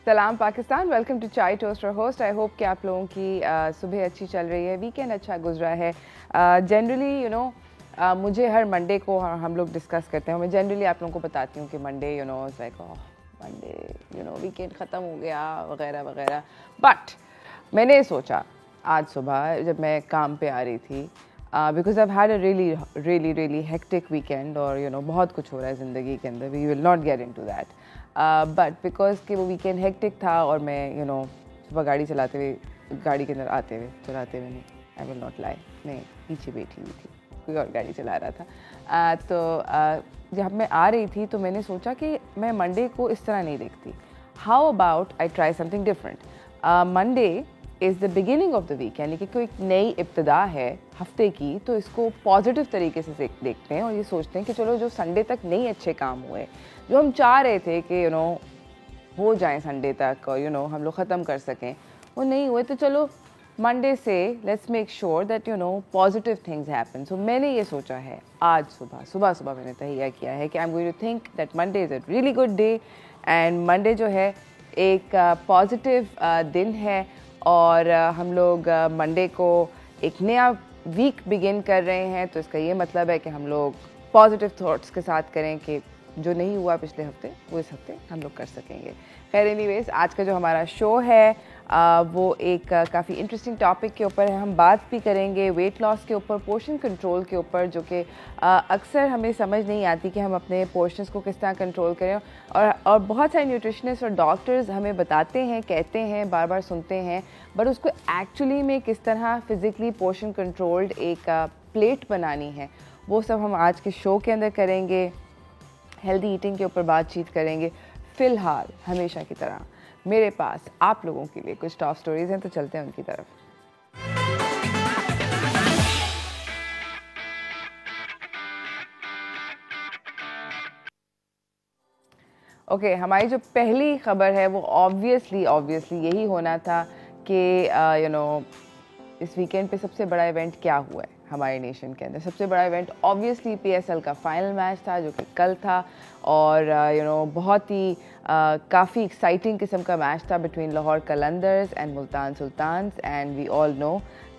सलाम Pakistan, welcome to चाय toast और होस्ट। आई होप कि आप लोगों की सुबह अच्छी चल रही है, वीकेंड अच्छा गुजरा है। जनरली मुझे हर मंडे को हम लोग डिस्कस करते हैं। मैं जनरली आप लोगों को बताती हूँ कि मंडे मंडे वीकेंड ख़त्म हो गया वगैरह वगैरह। बट मैंने सोचा आज सुबह जब मैं काम पे आ रही थी, because I had a really hectic weekend और बहुत कुछ हो रहा है ज़िंदगी के अंदर। We will not get into that, but because कि वो वीकेंड हेक्टिक था और मैं सुबह गाड़ी चलाते हुए, गाड़ी के अंदर चलाते हुए नहीं, आई विल नॉट लाई, मैं पीछे बैठी हुई थी, कोई और गाड़ी चला रहा था। जब मैं आ रही थी तो मैंने सोचा कि मैं मंडे को इस तरह नहीं देखती। How about I try something different. Monday is the beginning of the week, यानी कि कोई एक नई इब्तिदा है हफ्ते की, तो इसको पॉजिटिव तरीके से देखते हैं और ये सोचते हैं कि चलो जो संडे तक नहीं अच्छे काम हुए, जो हम चाह रहे थे कि हो जाएं संडे तक और हम लोग ख़त्म कर सकें, वो नहीं हुए, तो चलो मंडे से let's make sure that positive things happen. So मैंने ये सोचा है आज सुबह मैंने तैयार किया है कि I am going to think that Monday is a really good day and Monday जो है एक पॉजिटिव दिन है और हम लोग मंडे को एक नया वीक बिगिन कर रहे हैं। तो इसका ये मतलब है कि हम लोग पॉजिटिव थॉट्स के साथ करें कि जो नहीं हुआ पिछले हफ्ते वो इस हफ्ते हम लोग कर सकेंगे। खैर एनीवेज, आज का जो हमारा शो है वो एक काफ़ी इंटरेस्टिंग टॉपिक के ऊपर है। हम बात भी करेंगे वेट लॉस के ऊपर, पोर्शन कंट्रोल के ऊपर, जो कि अक्सर हमें समझ नहीं आती कि हम अपने पोर्शंस को किस तरह कंट्रोल करें। और बहुत सारे न्यूट्रिशनिस्ट और डॉक्टर्स हमें बताते हैं, कहते हैं, बार बार सुनते हैं, बट उसको एक्चुअली में किस तरह फिज़िकली पोर्शन कंट्रोल्ड एक प्लेट बनानी है, वो सब हम आज के शो के अंदर करेंगे। हेल्दी ईटिंग के ऊपर बातचीत करेंगे। फ़िलहाल हमेशा की तरह मेरे पास आप लोगों के लिए कुछ टॉप स्टोरीज़ हैं, तो चलते हैं उनकी तरफ। ओके, हमारी जो पहली खबर है वो ऑब्वियसली यही होना था कि इस वीकेंड पे सबसे बड़ा इवेंट क्या हुआ है हमारे नेशन के अंदर। सबसे बड़ा इवेंट ऑब्वियसली PSL का फाइनल मैच था, जो कि कल था और बहुत ही काफ़ी एक्साइटिंग किस्म का मैच था between Lahore Qalandars and Multan Sultans. And we all know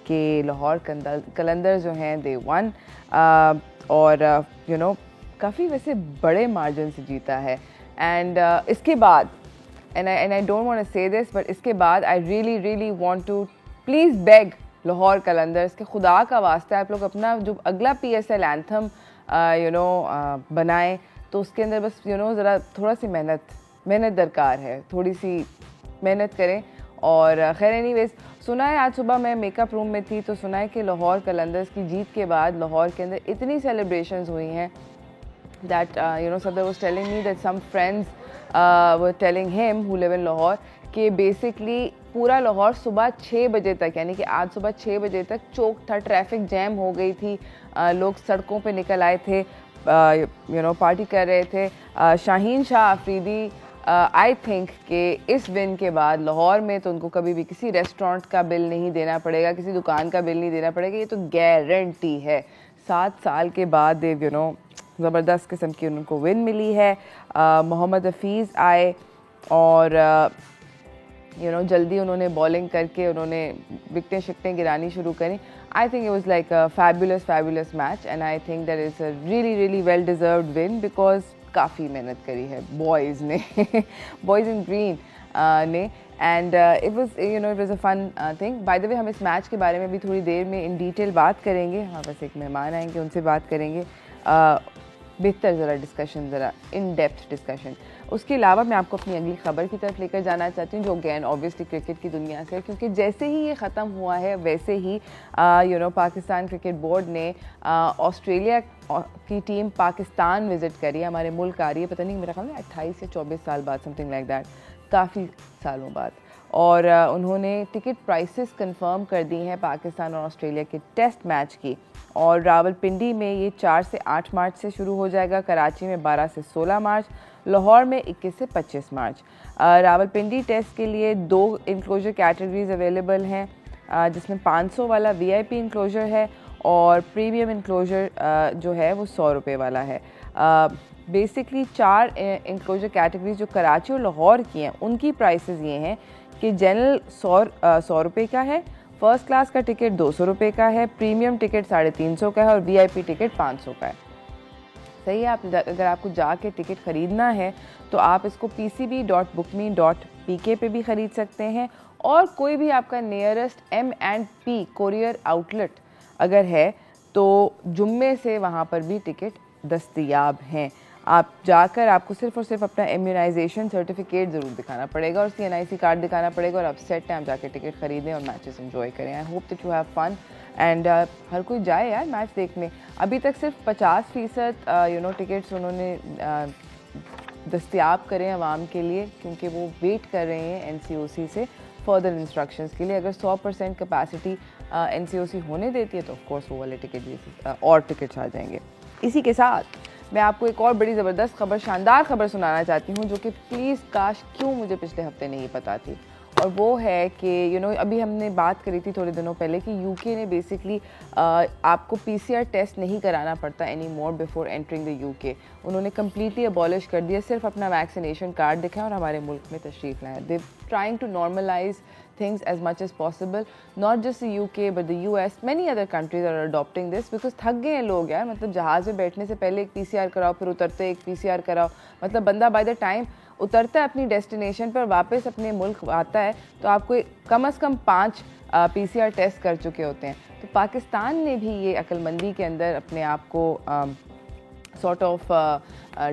कि लाहौर कलंदर्स जो हैं दे वन और काफ़ी वैसे बड़े मार्जिन से जीता है। एंड इसके बाद and I don't want to say this, but इसके बाद I really want to please beg Lahore Qalandars के खुदा का वास्ता आप लोग अपना जो अगला PSL एंथम बनाएं, तो उसके अंदर बस ज़रा थोड़ा सी मेहनत दरकार है, थोड़ी सी मेहनत करें। और खैर एनीवेज, सुना है आज सुबह मैं मेकअप रूम में थी तो सुना है कि लाहौर कलंदर्स की जीत के बाद लाहौर के अंदर इतनी सेलिब्रेशंस हुई हैं that Sadar was telling me that some friends were telling him who live in Lahore कि बेसिकली पूरा लाहौर सुबह 6 बजे तक, यानी कि आज सुबह 6 बजे तक चौक था, ट्रैफिक जैम हो गई थी, लोग सड़कों पे निकल आए थे, पार्टी कर रहे थे। शाहीन शाह अफरीदी आई थिंक कि इस विन के बाद लाहौर में तो उनको कभी भी किसी रेस्टोरेंट का बिल नहीं देना पड़ेगा, किसी दुकान का बिल नहीं देना पड़ेगा, ये तो गारंटी है। 7 साल के बाद देव ज़बरदस्त किस्म की उनको विन मिली है। मोहम्मद हफीज़ आए और जल्दी उन्होंने बॉलिंग करके उन्होंने विकटें शिकटें गिरानी शुरू करी। I think it was like a fabulous match and I think that is a really well deserved win, because काफ़ी मेहनत करी है बॉयज़ ने बॉयज़ इन ग्रीन ने। And it was a fun thing. By the way, हम इस match के बारे में भी थोड़ी देर में इन डिटेल बात करेंगे। हमारे पास एक मेहमान आएंगे, उनसे बात करेंगे, बेहतर ज़रा डिस्कशन, ज़रा इन डेप्थ डिस्कशन। उसके अलावा मैं आपको अपनी अगली खबर की तरफ लेकर जाना चाहती हूँ, जो अगेन ऑब्वियसली क्रिकेट की दुनिया से है, क्योंकि जैसे ही ये ख़त्म हुआ है वैसे ही पाकिस्तान क्रिकेट बोर्ड ने ऑस्ट्रेलिया की टीम पाकिस्तान विज़िट करी, हमारे मुल्क आ रही है, पता नहीं मेरा ख्याल में 28 या 24 साल बाद, समथिंग लाइक दैट, काफ़ी सालों बाद। और उन्होंने टिकट प्राइसेस कंफर्म कर दी हैं पाकिस्तान और ऑस्ट्रेलिया के टेस्ट मैच की। और रावलपिंडी में ये 4 से 8 मार्च से शुरू हो जाएगा, कराची में 12 से 16 मार्च, लाहौर में 21 से 25 मार्च। रावलपिंडी टेस्ट के लिए 2 इंक्लोजर कैटेगरीज अवेलेबल हैं, जिसमें 500 वाला VIP इंक्लोजर है और प्रीमियम इंक्लोजर जो है वो 100 रुपये वाला है। बेसिकली 4 इंक्लोजर कैटेगरीज जो कराची और लाहौर की हैं उनकी प्राइसेस ये हैं कि जनरल 100 रुपये का है, फर्स्ट क्लास का टिकट 200 रुपये का है, प्रीमियम टिकट 350 का है और VIP टिकट 500 का है। सही है। अगर आपको जाके टिकट ख़रीदना है तो आप इसको pcb.bookme.pk पे भी ख़रीद सकते हैं, और कोई भी आपका नियरेस्ट M&P कोरियर आउटलेट अगर है तो जुम्मे से वहाँ पर भी टिकट दस्तयाब हैं। आप जाकर आपको सिर्फ और सिर्फ अपना इम्यूनाइजेशन सर्टिफिकेट ज़रूर दिखाना पड़ेगा और CNIC कार्ड दिखाना पड़ेगा, और आप सेट टाइम जाके टिकट ख़रीदें और मैचेस एंजॉय करें। I hope that you have fun and हर कोई जाए यार मैच देखने। अभी तक सिर्फ 50% टिकट्स उन्होंने दस्तयाब करें आवाम के लिए, क्योंकि वो वेट कर रहे हैं NCOC से फर्दर इंस्ट्रक्शंस के लिए। अगर 100% कैपेसिटी NCOC होने देती है तो ऑफ कोर्स वो वाले टिकट भी और टिकट्स आ जाएंगे। इसी के साथ मैं आपको एक और बड़ी ज़बरदस्त खबर, शानदार खबर सुनाना चाहती हूँ, जो कि प्लीज़ काश क्यों मुझे पिछले हफ्ते नहीं पता थी। और वो है कि अभी हमने बात करी थी थोड़े दिनों पहले कि UK ने बेसिकली आपको PCR टेस्ट नहीं कराना पड़ता any more before entering the UK। उन्होंने कम्प्लीटली अबॉलिश कर दिया, सिर्फ अपना वैक्सीनेशन कार्ड दिखाएं और हमारे मुल्क में तशरीफ़ लाएं। They trying to normalise things as much as possible, not just the UK but the US, many other countries are adopting this because थक गए हैं लोग यार। मतलब जहाज़ में बैठने से पहले एक PCR कराओ, फिर उतरते एक PCR कराओ। मतलब बंदा बाय द टाइम उतरता है अपनी डेस्टिनेशन पर, वापस अपने मुल्क आता है तो आपको कम से कम 5 PCR टेस्ट कर चुके होते हैं। तो पाकिस्तान ने भी ये अक्लमंदी के अंदर अपने आप को सॉर्ट ऑफ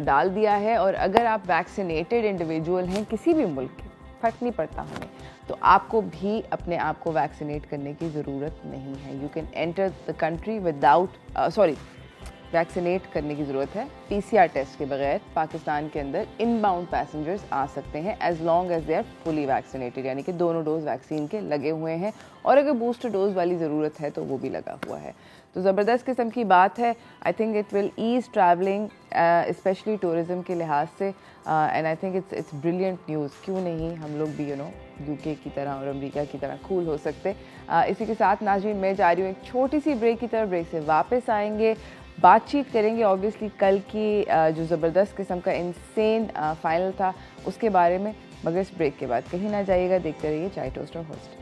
डाल दिया है, और अगर आप वैक्सीनेटेड इंडिविजुअल हैं किसी भी मुल्क के, फ़र्क नहीं पड़ता हमें, तो आपको भी अपने आप को वैक्सीनेट करने की ज़रूरत नहीं है। You can enter the country without vaccinate करने की ज़रूरत है। PCR टेस्ट के बगैर पाकिस्तान के अंदर इनबाउंड पैसेंजर्स आ सकते हैं as long as they are fully vaccinated, यानी कि दोनों डोज वैक्सीन के लगे हुए हैं, और अगर बूस्टर डोज वाली ज़रूरत है तो वो भी लगा हुआ है। तो ज़बरदस्त किस्म की बात है। आई think it will ease travelling specially tourism के लिहाज से, and I think it's brilliant news. क्यों नहीं हम लोग भी UK की तरह और अमेरिका की तरह कूल हो सकते। इसी के साथ नाज़रीन मैं जा रही हूँ एक छोटी सी ब्रेक की तरफ। ब्रेक से वापस आएंगे, बातचीत करेंगे ऑब्वियसली कल की जो ज़बरदस्त किस्म का इंसेन फाइनल था उसके बारे में, मगर इस ब्रेक के बाद कहीं ना जाइएगा, देखते रहिए चाय टोस्ट और host.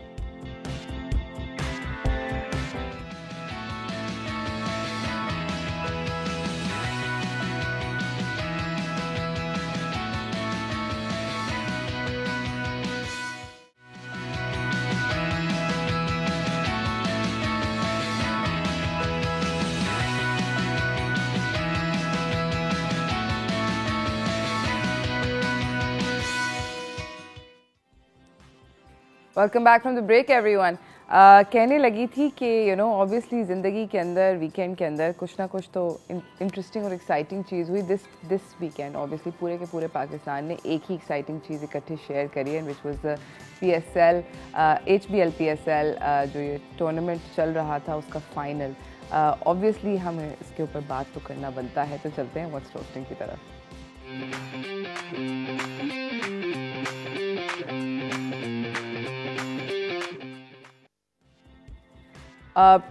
Welcome back from the break everyone. कहने लगी थी कि ऑब्वियसली ज़िंदगी के अंदर वीकेंड के अंदर कुछ ना कुछ तो इंटरेस्टिंग और एक्साइटिंग चीज़ हुई दिस वीकेंड। ऑब्वियसली पूरे के पूरे पाकिस्तान ने एक ही एक्साइटिंग चीज़ इकट्ठे शेयर करी है, which was the PSL HBL PSL जो ये टूर्नामेंट चल रहा था उसका फाइनल। ऑब्वियसली हमें इसके ऊपर बात तो करना बनता है, तो चलते हैं व्हाट्स टॉस्टिंग की तरफ।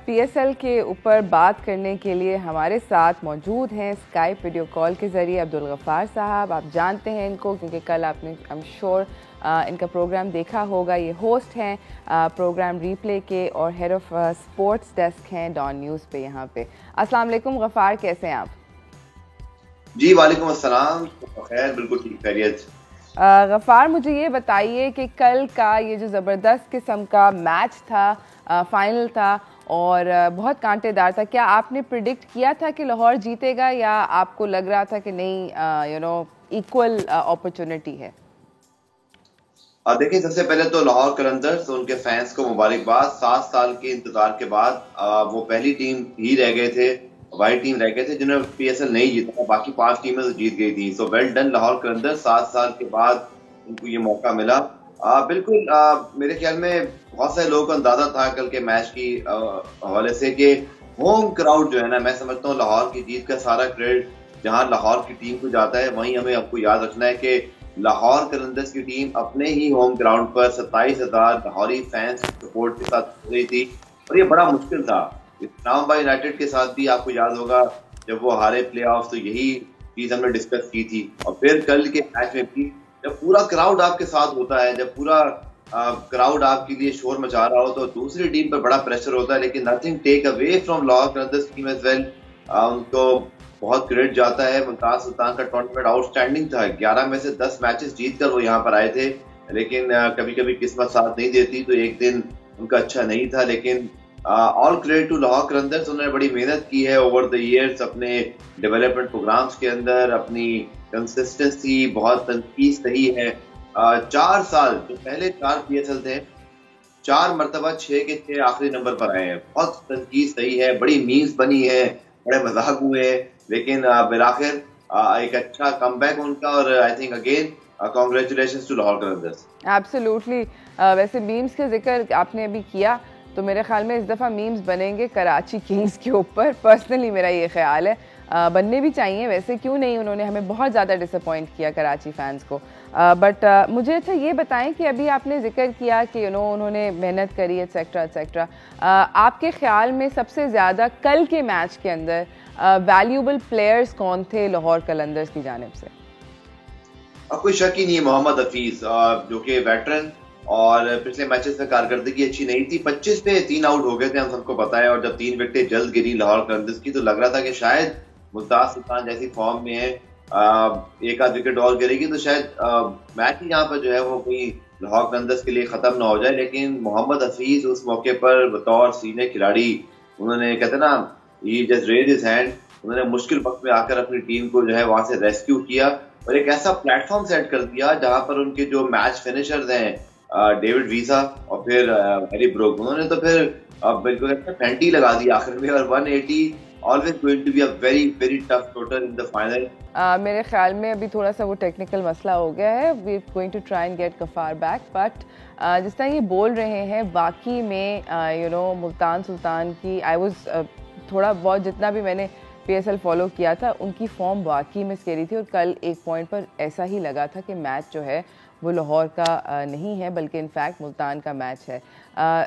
PSL के ऊपर बात करने के लिए हमारे साथ मौजूद हैं स्काइप वीडियो कॉल के ज़रिए अब्दुल गफ़ार साहब। आप जानते हैं इनको क्योंकि कल आपने आई एम श्योर इनका प्रोग्राम देखा होगा। ये होस्ट हैं प्रोग्राम रीप्ले के और हेड ऑफ स्पोर्ट्स डेस्क हैं डॉन न्यूज़ पे यहाँ पे। अस्सलाम वालेकुम गफ़ार, कैसे हैं आप? जी वालेकुम अस्सलाम, खैर बिल्कुल ठीक खैरियत। गफ़ार मुझे ये बताइए कि कल का ये जो ज़बरदस्त किस्म का मैच था, फाइनल था और बहुत कांटेदार था, क्या आपने प्रिडिक्ट किया था कि लाहौर जीतेगा या आपको लग रहा था कि नहीं इक्वल अपॉर्चुनिटी है? देखिए सबसे पहले तो लाहौर कलंदर्स उनके फैंस को मुबारकबाद। 7 साल के इंतजार के बाद वो पहली टीम ही रह गए थे, वाइट टीम रह गए थे जिन्होंने PSL नहीं जीता, बाकी 5 टीमें तो जीत गई थी। So well done Lahore Qalandars, 7 साल के बाद उनको ये मौका मिला। बिल्कुल मेरे ख्याल में बहुत सारे लोगों को अंदाजा था कल के मैच की हवाले से कि होम क्राउड जो है ना, मैं समझता हूँ लाहौर की जीत का सारा क्रेडिट जहां लाहौर की टीम को जाता है, वहीं हमें आपको याद रखना है कि लाहौर कलंदर्स की टीम अपने ही होम ग्राउंड पर 27,000 लाहौरी फैंस सपोर्ट के साथ हो रही थी और ये बड़ा मुश्किल था। इस्लामाबाद यूनाइटेड के साथ भी आपको याद होगा जब वो हारे प्लेऑफ, तो यही चीज हमने डिस्कस की थी। और फिर कल के मैच में भी जब पूरा क्राउड आपके साथ होता है, जब पूरा क्राउड आपके लिए शोर मचा रहा हो, तो दूसरी टीम पर बड़ा प्रेशर होता है। लेकिन nothing take away from Lahore Qalandars team as well, उनको बहुत क्रेडिट जाता है। मुमताज सुल्तान का टूर्नामेंट आउटस्टैंडिंग था, 11 में से 10 मैचेस जीतकर वो यहाँ पर आए थे। लेकिन कभी कभी किस्मत साथ नहीं देती, तो एक दिन उनका अच्छा नहीं था। लेकिन all credit to Lahore Qalandars, उन्होंने बड़ी मेहनत की है ओवर द ईयर्स अपने डेवलपमेंट प्रोग्राम्स के अंदर, अपनी कंसिस्टेंसी बहुत तनकीद सही है। 4 साल जो पहले 4 PSL थे, 4 मरतबा 6 के 6 आखिरी नंबर पर आए हैं। बहुत तनकीद सही है, बड़ी मीम्स बनी है, बड़े मजाक हुए हैं, लेकिन बिलाखिर एक अच्छा कमबैक उनका। और I think again congratulations to Lahore Qalandars. Absolutely. वैसे मीम्स के जिक्र आपने अभी किया, तो मेरे ख्याल में इस दफ़ा मीम्स बनेंगे कराची किंग्स के ऊपर। पर्सनली मेरा ये ख्याल है, बनने भी चाहिए वैसे, क्यों नहीं। उन्होंने हमें बहुत ज़्यादा डिसअपॉइंट किया कराची फैंस को। बट मुझे अच्छा ये बताएं कि अभी आपने जिक्र किया कि उन्होंने मेहनत करी एट्सेट्रा एट्सेट्रा, आपके ख्याल में सबसे ज़्यादा कल के मैच के अंदर वैल्यूबल प्लेयर्स कौन थे लाहौर कलंदर्स की जानिब से? अब कोई शक ही नहीं है, मोहम्मद हफीज जो कि वेटरन, और पिछले मैचेस में कारकर्दगी अच्छी नहीं थी। 25 पे 3 आउट हो गए थे, हम सबको पता है। और जब 3 विकेटें जल्द गिरी लाहौर कलंदर्स की, तो लग रहा था कि शायद मुमताज सुल्तान जैसी फॉर्म में है, एक आध विकेट और गिरेगी तो शायद मैच ही यहाँ पर जो है वो कोई लाहौर कलंदर्स के लिए खत्म ना हो जाए। लेकिन मोहम्मद हफीज उस मौके पर बतौर सीनियर खिलाड़ी, उन्होंने कहते ना, ही जस्ट रेज हिज हैंड, उन्होंने मुश्किल वक्त में आकर अपनी टीम को जो है वहां से रेस्क्यू किया और एक ऐसा प्लेटफॉर्म सेट कर दिया जहां पर उनके जो मैच फिनिशर्स हैं, डेविड वीजा और फिर हैरी ब्रूक, उन्होंने तो फिर बिल्कुल पेनल्टी लगा दी आखिर में। और 180 always going to be a very very tough total in the final. मेरे ख्याल में अभी थोड़ा सा वो टेक्निकल मसला हो गया है। We are going to try and get Ghaffar back. But जिस तरह ये बोल रहे हैं, वाकई में मुल्तान सुल्तान की, आई वाज थोड़ा बहुत, जितना भी मैंने PSL फॉलो किया था, उनकी फॉर्म वाकई में स्केरी थी। और कल एक पॉइंट पर ऐसा ही लगा था कि मैच जो है वो लाहौर का नहीं है, बल्कि इनफैक्ट मुल्तान का मैच है।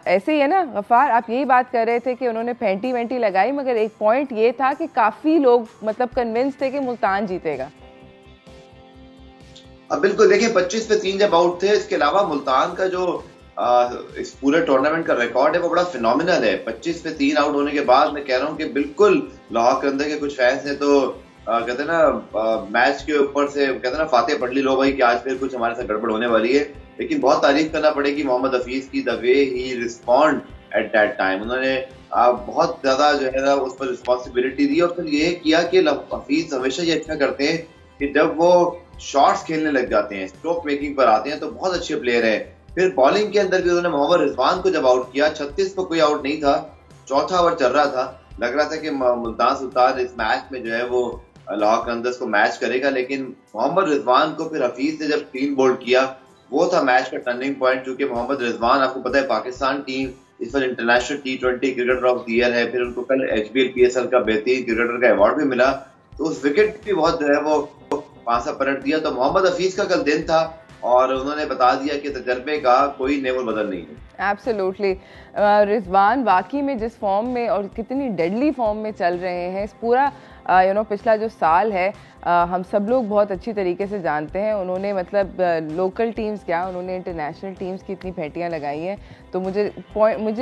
ऐसे ही है ना गफ़ार, आप यही बात कर रहे थे कि उन्होंने फेंटी वेंटी लगाई, मगर एक पॉइंट ये था कि काफ़ी लोग मतलब कन्विंस थे कि मुल्तान जीतेगा। अब बिल्कुल देखिए, 25 पे 3 जब आउट थे, इसके अलावा मुल्तान का जो इस पूरे टूर्नामेंट का रिकॉर्ड है वो बड़ा फिनोमिनल है। 25 पे 3 आउट होने के बाद मैं कह रहा हूँ कि बिल्कुल लाहौर कलंदर के कुछ फैंस ने तो कहते हैं ना, मैच के ऊपर से कहते हैं ना, फातेह पढ़ ली लो भाई कि आज फिर कुछ हमारे साथ गड़बड़ होने वाली है। लेकिन बहुत तारीफ करना पड़ेगी मोहम्मद हफीज की, the way he respond at that time. उन्होंने बहुत ज्यादा जो है ना उस पर रिस्पॉन्सिबिलिटी दी और फिर ये किया कि हफीज हमेशा ये अच्छा करते हैं कि जब वो शॉट्स खेलने लग जाते हैं, स्ट्रोक मेकिंग पर आते हैं, तो बहुत अच्छे प्लेयर है। फिर बॉलिंग के अंदर भी उन्होंने मोहम्मद रिजवान को जब आउट किया, 36 पर कोई आउट नहीं था, चौथा ओवर चल रहा था, लग रहा था कि मुल्तान सुल्तान इस मैच में जो है वो लाहौर कलंदर्स को मैच करेगा। लेकिन मोहम्मद रिजवान को फिर हफीज ने जब क्लीन बोल्ड किया, वो था मैच का टर्निंग पॉइंट। क्योंकि मोहम्मद रिजवान, आपको पता है, पाकिस्तान टीम इस पर international T20 cricketer of the year है। फिर उनको कल HBL PSL का बेहतरीन क्रिकेटर का अवार्ड भी मिला। तो उस विकेट भी बहुत जो है वो पांसा पलट दिया। तो मोहम्मद हफीज का कल दिन था और उन्होंने बता दिया कि तजर्बे का कोई नेवल बदल नहीं है। एब्सोल्युटली। रिजवान वाकई में जिस फॉर्म में और कितनी डेडली फॉर्म में चल रहे हैं, इस पूरा पिछला जो साल है, हम सब लोग बहुत अच्छी तरीके से जानते हैं। उन्होंने मतलब लोकल टीम्स क्या, उन्होंने इंटरनेशनल टीम्स की इतनी फेंटियाँ लगाई हैं। तो मुझे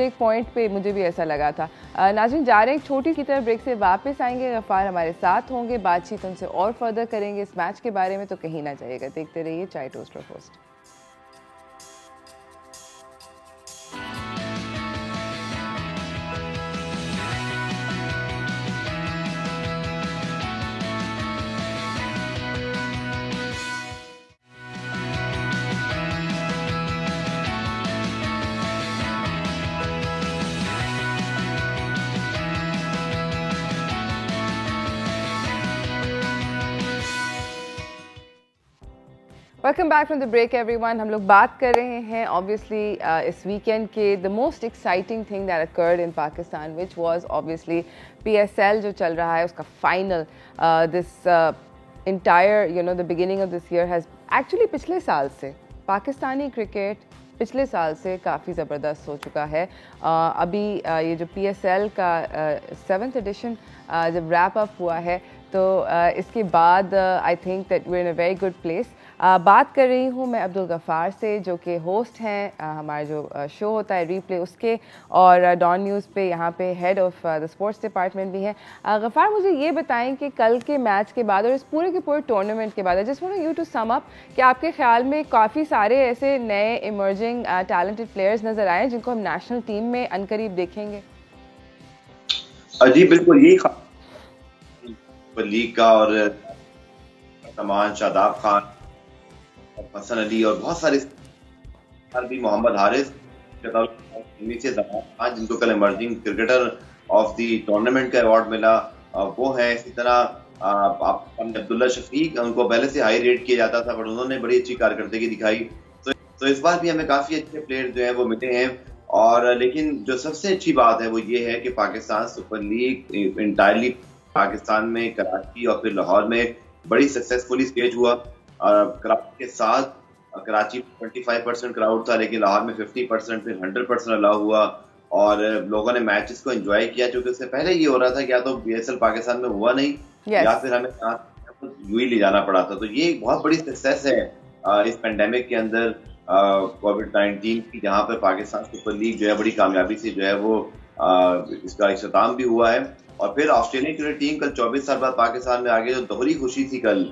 एक पॉइंट पे मुझे भी ऐसा लगा था। नाज़रीन, जा रहे हैं एक छोटी की तरफ ब्रेक से, वापस आएंगे, गफ़ार हमारे साथ होंगे, बातचीत उनसे और फर्दर करेंगे इस मैच के बारे में। तो कहीं ना जाइएगा, देखते रहिए चाय टोस्ट और post. Welcome back from the break everyone. हम लोग बात कर रहे हैं ऑब्वियसली इस वीकेंड के the most exciting thing that occurred in Pakistan, which was obviously PSL जो चल रहा है उसका final. This entire the beginning of this year has actually पिछले साल से पाकिस्तानी क्रिकेट पिछले साल से काफ़ी ज़बरदस्त हो चुका है। अभी ये जो PSL का 7th एडिशन जब रैप अप हुआ है, तो इसके बाद I think that we in a very good place. बात कर रही हूँ मैं अब्दुल गफ़ार से, जो कि होस्ट हैं हमारा जो शो होता है रीप्ले उसके, और डॉन न्यूज़ पे यहाँ पे head of the sports department भी हैं। गफ़ार, मुझे ये बताएं कि कल के मैच के बाद और इस पूरे के पूरे टूर्नामेंट के बाद, I just want you to sum up कि आपके ख्याल में काफ़ी सारे ऐसे नए इमर्जिंग टैलेंटेड प्लेयर्स नज़र आए जिनको हम नेशनल टीम में अनकरीब देखेंगे? जी बिल्कुल, यही लीग का और तमान, शादाब खान, हसन अली और बहुत सारे भी, मोहम्मद हारिस से खान जिनको कल emerging cricketer of the tournament का अवार्ड मिला, वो है। इसी तरह अब्दुल्ला शफीक, उनको पहले से हाई रेट किया जाता था, बट उन्होंने बड़ी अच्छी कारकर्दगी दिखाई। तो इस बार भी हमें काफी अच्छे प्लेयर जो हैं वो मिले हैं। और लेकिन जो सबसे अच्छी बात है वो ये है कि Pakistan super league entirely Pakistan में, कराची और फिर लाहौर में बड़ी सक्सेसफुली स्टेज हुआ। कराची के साथ कराची 25% क्राउड था, लेकिन लाहौर में 50%, फिर 100% अलाउ हुआ और लोगों ने मैचेस को एंजॉय किया। क्योंकि उससे पहले ये हो रहा था कि या तो बीएसएल पाकिस्तान में हुआ नहीं, या फिर हमें यूं ही ले जाना पड़ा था। तो ये एक बहुत बड़ी सक्सेस है इस पेंडेमिक के अंदर, कोविड-19 की, जहां पर पाकिस्तान सुपर लीग जो है बड़ी कामयाबी से जो है वो इसका इख्तिताम भी हुआ है। और फिर ऑस्ट्रेलियन क्रिकेट टीम कल 24 साल बाद पाकिस्तान में आ गई। जो दोहरी खुशी थी कल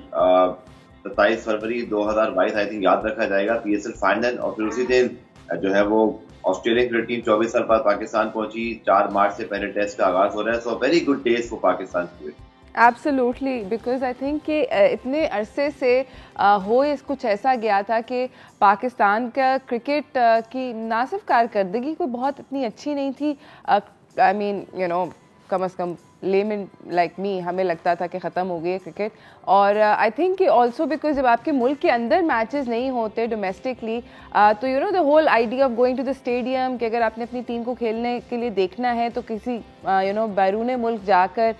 27 फरवरी 2022 आई थिंक याद रखा जाएगा, पीएसएल फाइनल, और फिर उसी दिन जो है वो ऑस्ट्रेलियन क्रिकेट टीम 24 साल बाद पाकिस्तान पहुंची। 4 मार्च से पहले टेस्ट का आगाज हो रहा है। So very good days for Pakistan cricket. Absolutely, because I think कि इतने अरसे से हो कुछ ऐसा गया था कि पाकिस्तान का क्रिकेट की ना सिर्फ कारकर्दगी कोई बहुत इतनी अच्छी नहीं थी। आई मीन यू नो, कम से कम लेमन लाइक मी हमें लगता था कि ख़त्म हो गई है क्रिकेट। और आई थिंक कि ऑल्सो बिकॉज जब आपके मुल्क के अंदर मैचेस नहीं होते डोमेस्टिकली, तो you know the whole idea of going to the stadium कि अगर आपने अपनी टीम को खेलने के लिए देखना है तो किसी यू नो बैरून मुल्क जाकर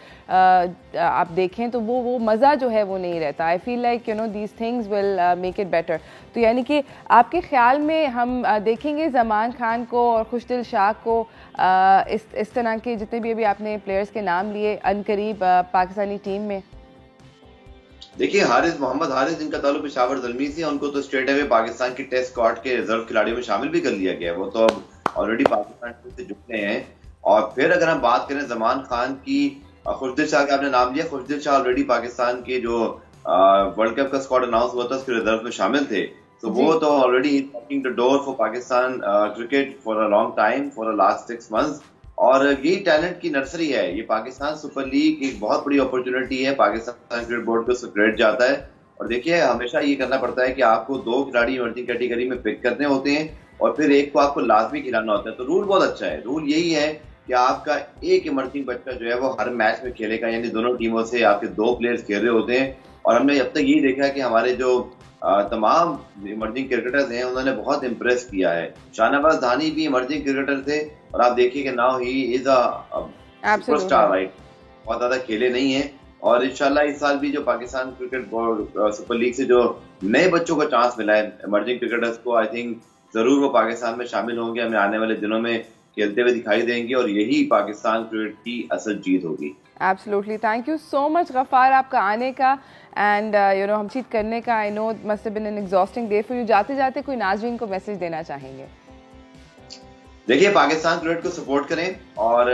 आप देखें, तो वो मज़ा जो है वो नहीं रहता। आई feel like you know these things will make it better. तो यानी कि आपके ख्याल में हम देखेंगे ज़मान खान को और खुशदिल शाह को, इस तरह के जितने भी अभी आपने प्लेयर्स के नाम लिए, अनकरीब पाकिस्तानी टीम में? देखिए, मोहम्मद हारिस, जिनका ताल्लुक पेशावर ज़ल्मी से, उनको तो स्ट्रेट अवे पाकिस्तान की टेस्ट स्क्वाड के रिजर्व खिलाड़ियों में शामिल भी कर लिया गया है। वो तो अब ऑलरेडी पाकिस्तान से जुड़ गए हैं। और फिर अगर हम बात करें ज़मान खान की, खुशदिल शाह का आपने नाम लिया, खुशदिल शाह ऑलरेडी पाकिस्तान के जो वर्ल्ड कप का स्क्वाड अनाउंस हुआ था उसके रिजर्व में शामिल थे। तो वो तो already knocking the door for Pakistan cricket for a long time, for a last 6 months. और ये टैलेंट की नर्सरी है। ये पाकिस्तान सुपर लीग एक बहुत बड़ी अपॉर्चुनिटी है। पाकिस्तान क्रिकेट बोर्ड को उससे क्रेडिट जाता है। और देखिए, हमेशा ये करना पड़ता है कि आपको 2 खिलाड़ी इमर्जिंग कैटेगरी में पिक करने होते हैं और फिर एक को आपको लाजमी खिलाना होता है। तो रूल बहुत अच्छा है। रूल यही है कि आपका एक इमर्जिंग बच्चा जो है वो हर मैच में खेलेगा, यानी दोनों टीमों से आपके 2 प्लेयर्स खेल रहे होते हैं। और हमने अब तक यही देखा है कि हमारे जो तमाम इमर्जिंग क्रिकेटर्स हैं उन्होंने बहुत इम्प्रेस किया है। शाहनवाज धानी भी इमर्जिंग क्रिकेटर थे और आप देखिए कि now he is a superstar, right. बहुत ज्यादा खेले नहीं है। और इंशाल्लाह इस साल भी जो Pakistan cricket board super league से जो नए बच्चों को चांस मिला है इमर्जिंग क्रिकेटर्स को, आई थिंक जरूर वो पाकिस्तान में शामिल होंगे, हमें आने वाले दिनों में खेलते हुए दिखाई देंगे और यही पाकिस्तान क्रिकेट की असल जीत होगी। Absolutely, thank you so much Ghaffar आपका आने का एंड यू नो हमचीत करने का। I know must have been an exhausting day for you. जाते जाते कोई नाज़रीन को मैसेज देना चाहेंगे? देखिए, पाकिस्तान क्रिकेट को सपोर्ट करें और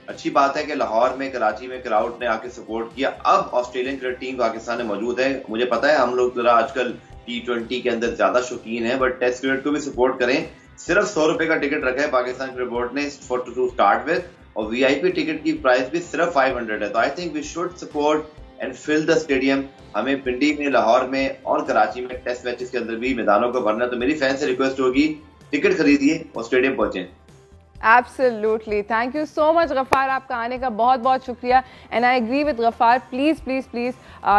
अच्छी बात है कि लाहौर में, कराची में क्राउड ने आके सपोर्ट किया। अब ऑस्ट्रेलियन क्रिकेट टीम पाकिस्तान में मौजूद है। मुझे पता है हम लोग जरा आजकल T20 के अंदर ज्यादा शौकीन है, बट टेस्ट क्रिकेट को भी सपोर्ट करें। सिर्फ 100 रुपए का टिकट रखा है पाकिस्तान क्रिकेट बोर्ड ने फॉर टू स्टार्ट विद, और वीआईपी टिकट की प्राइस भी सिर्फ 500 है। तो I think we should support and fill the stadium. हमें पिंडी में, लाहौर में और कराची में टेस्ट मैचेस के अंदर भी मैदानों को भरना। तो मेरी फैन से रिक्वेस्ट होगी, टिकट खरीदिए और स्टेडियम पहुंचे। Absolutely, thank you so much Ghaffar, आपका आने का बहुत बहुत शुक्रिया। And I agree with Ghaffar, please please please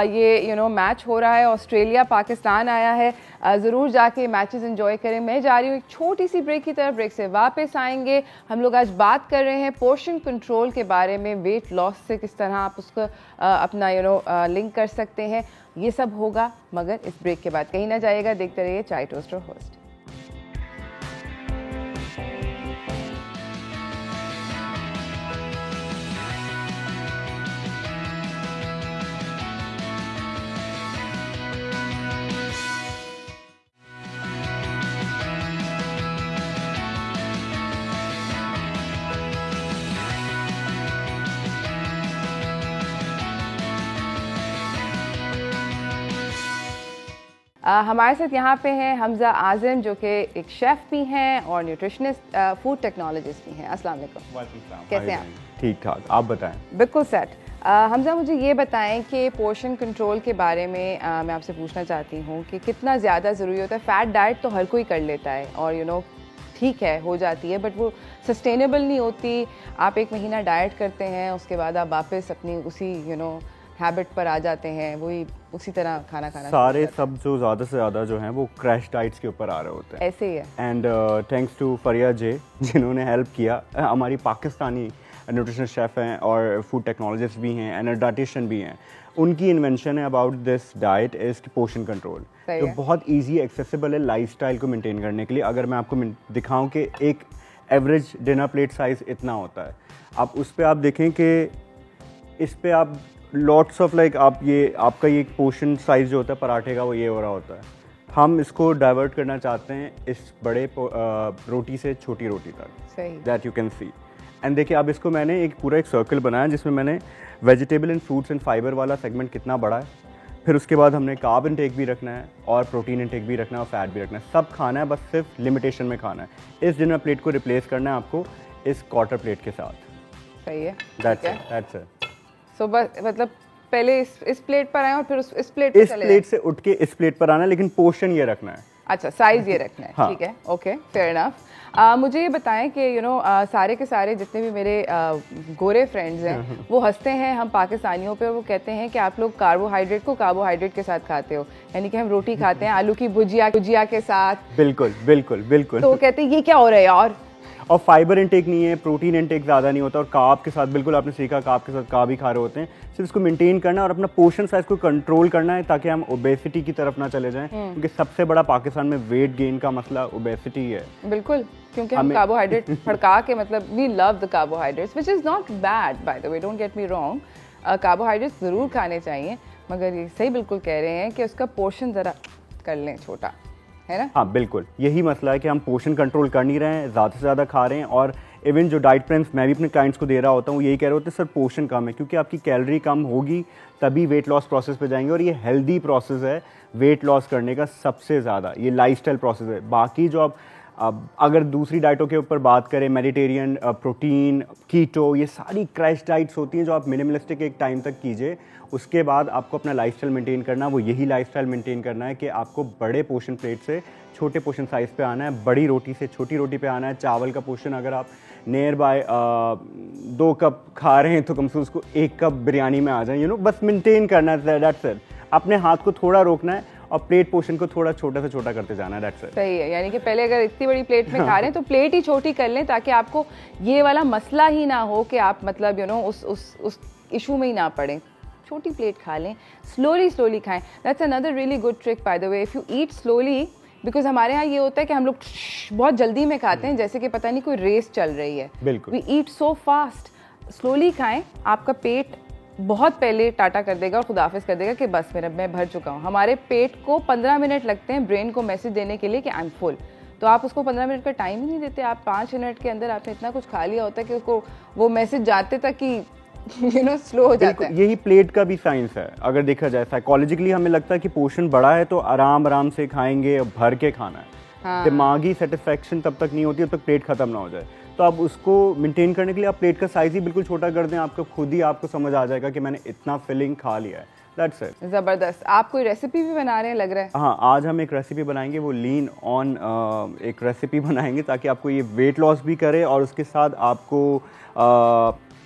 ये यू नो मैच हो रहा है, ऑस्ट्रेलिया पाकिस्तान आया है, ज़रूर जाके मैचेस एंजॉय करें। मैं जा रही हूँ एक छोटी सी ब्रेक की तरफ, ब्रेक से वापस आएंगे। हम लोग आज बात कर रहे हैं पोर्शन कंट्रोल के बारे में, वेट लॉस से किस तरह आप उसको अपना यू नो लिंक कर सकते हैं। ये सब होगा मगर इस ब्रेक के बाद, कहीं ना जाइएगा, देखते रहिए चाय टोस्टर होस्ट। हमारे साथ यहाँ पे हैं हमजा आज़म, जो कि एक शेफ़ भी हैं और न्यूट्रिशनिस्ट, फूड टेक्नोलॉजिस्ट भी हैं। अस्सलाम वालेकुम। कैसे हैं आप? ठीक ठाक, आप बताएं। बिल्कुल सेट। हमजा, मुझे ये बताएं कि पोर्शन कंट्रोल के बारे में मैं आपसे पूछना चाहती हूँ कि कितना ज़्यादा ज़रूरी होता है। फ़ैट डाइट तो हर कोई कर लेता है और ठीक है, हो जाती है, बट वो सस्टेनेबल नहीं होती। आप एक महीना डाइट करते हैं, उसके बाद आप वापस अपनी उसी हैबिट पर आ जाते हैं, वही उसी तरह खाना सारे सब जो ज़्यादा से ज़्यादा जो हैं वो क्रैश डाइट्स के ऊपर आ रहे होते हैं। ऐसे ही है। एंड थैंक्स टू फरिया जे जिन्होंने हेल्प किया। हमारी पाकिस्तानी न्यूट्रिशन शेफ़ हैं और फूड टेक्नोलॉजिस्ट भी हैं एंड डाइटिशियन भी हैं। उनकी इन्वेंशन है about this diet is portion control, जो बहुत ईजी एक्सेसिबल है लाइफस्टाइल को मेंटेन करने के लिए। अगर मैं आपको दिखाऊं कि एक एवरेज डिनर प्लेट साइज़ इतना होता है, आप उस पर आप देखें कि इस पर आप लॉट्स ऑफ आप ये आपका ये पोर्शन साइज़ जो होता है पराठे का, वो ये हो रहा होता है। हम इसको डाइवर्ट करना चाहते हैं इस बड़े रोटी से छोटी रोटी तक, that you can see. And देखिए, अब इसको मैंने एक सर्कल बनाया जिसमें मैंने vegetable and fruits and fibre वाला सेगमेंट कितना बड़ा है, फिर उसके बाद हमने कार्ब इंटेक भी रखना है और प्रोटीन इंटेक भी रखना है और फैट भी रखना है। सब खाना है, बस सिर्फ लिमिटेशन में खाना है। इस डिनर प्लेट को रिप्लेस करना है आपको इस क्वार्टर प्लेट के साथ। सही है, दैट्स इट। सो बस मतलब पहले इस प्लेट पर आए और फिर इस प्लेट से उठ के इस प्लेट पर आना है, लेकिन पोर्शन ये रखना है। अच्छा, साइज ये रखना है। हाँ। ठीक है, ओके, फेयर इनफ। मुझे ये बताएं कि सारे के सारे जितने भी मेरे गोरे फ्रेंड्स हैं वो हंसते हैं हम पाकिस्तानियों पे और वो कहते हैं कि आप लोग कार्बोहाइड्रेट को कार्बोहाइड्रेट के साथ खाते हो, यानी कि हम रोटी खाते हैं आलू की भुजिया के साथ। बिल्कुल बिल्कुल बिल्कुल। तो वो कहते हैं ये क्या हो रहा है यार। और फाइबर इंटेक नहीं है, प्रोटीन इंटेक ज़्यादा नहीं होता, और कार्ब के साथ बिल्कुल आपने सीखा, कार्ब के साथ कार्ब ही खा रहे होते हैं। सिर्फ इसको मेंटेन करना और अपना पोर्शन साइज को कंट्रोल करना है ताकि हम ओबेसिटी की तरफ ना चले जाएं, क्योंकि सबसे बड़ा पाकिस्तान में वेट गेन का मसला ओबेसिटी है। बिल्कुल, क्योंकि हम कार्बोहाइड्रेट फड़का के मतलब we love the carbohydrates which is not bad by the way, don't get me wrong. Carbohydrates ज़रूर खाने चाहिए, मगर ये सही बिल्कुल कह रहे हैं कि उसका पोर्शन ज़रा कर लें छोटा, है ना। हाँ बिल्कुल, यही मसला है कि हम पोर्शन कंट्रोल कर नहीं रहे हैं, ज़्यादा से ज़्यादा खा रहे हैं। और इवन जो डाइट प्लान्स मैं भी अपने क्लाइंट्स को दे रहा होता हूँ, यही कह रहे होते हैं सर पोर्शन कम है, क्योंकि आपकी कैलोरी कम होगी तभी वेट लॉस प्रोसेस पे जाएंगे। और ये हेल्दी प्रोसेस है वेट लॉस करने का सबसे ज़्यादा, ये लाइफस्टाइल प्रोसेस है। बाकी जो आप अगर दूसरी डाइटों के ऊपर बात करें, मेडिटेरियन, प्रोटीन, कीटो, ये सारी क्रैश डाइट्स होती हैं जो आप मिनिमलिस्टिक एक टाइम तक कीजिए। उसके बाद आपको अपना लाइफस्टाइल मेंटेन करना, वो यही लाइफस्टाइल मेंटेन करना है कि आपको बड़े पोर्शन प्लेट से छोटे पोर्शन साइज़ पे आना है, बड़ी रोटी से छोटी रोटी पे आना है। चावल का पोर्शन अगर आप नियर बाय 2 कप खा रहे हैं तो कम से कम उसको 1 कप बिरयानी में आ जाए, बस मेंटेन करना है, दैट्स इट। अपने हाथ को थोड़ा रोकना है और प्लेट पोर्शन को थोड़ा छोटा से छोटा करते जाना है, दैट्स इट। सही है, यानी कि पहले अगर इतनी बड़ी प्लेट में खा रहे हैं तो प्लेट ही छोटी कर लें, ताकि आपको ये वाला मसला ही ना हो कि आप मतलब उस इशू में ही ना पड़े। छोटी प्लेट खा लें, स्लोली खाएं। That's another really good trick bye the way, if you eat slowly, because हमारे यहाँ ये होता है कि हम लोग बहुत जल्दी में खाते हैं, जैसे कि पता नहीं कोई रेस चल रही है। बिल्कुल, we eat so fast. Slowly खाएं, आपका पेट बहुत पहले टाटा कर देगा और खुदाफिज कर देगा कि बस मैं भर चुका हूँ। हमारे पेट को 15 मिनट लगते हैं ब्रेन को मैसेज देने के लिए कि आई एम फुल, तो आप उसको 15 मिनट का टाइम ही नहीं देते। आप 5 मिनट के अंदर आपने इतना कुछ खा लिया होता है कि उसको वो मैसेज जाते तक कि स्लो हो जाता है। यही प्लेट का भी साइंस है। अगर देखा जाए साइकोलॉजिकली हमें लगता है कि पोर्शन बड़ा है तो आराम से खाएंगे, भर के खाना है। हाँ। दिमागी सेटिस्फेक्शन तब तक नहीं होती जब तक प्लेट खत्म ना हो जाए। तो आप उसको मेंटेन करने के लिए आप प्लेट का साइज ही बिल्कुल छोटा कर दें, आपको खुद ही आपको समझ आ जाएगा कि मैंने इतना फिलिंग खा लिया है। That's it. ज़बरदस्त। आप कोई रेसिपी भी बना रहे हैं लग रहा है? हाँ, आज हम एक रेसिपी बनाएंगे, वो लीन ऑन एक रेसिपी बनाएंगे ताकि आपको ये वेट लॉस भी करे और उसके साथ आपको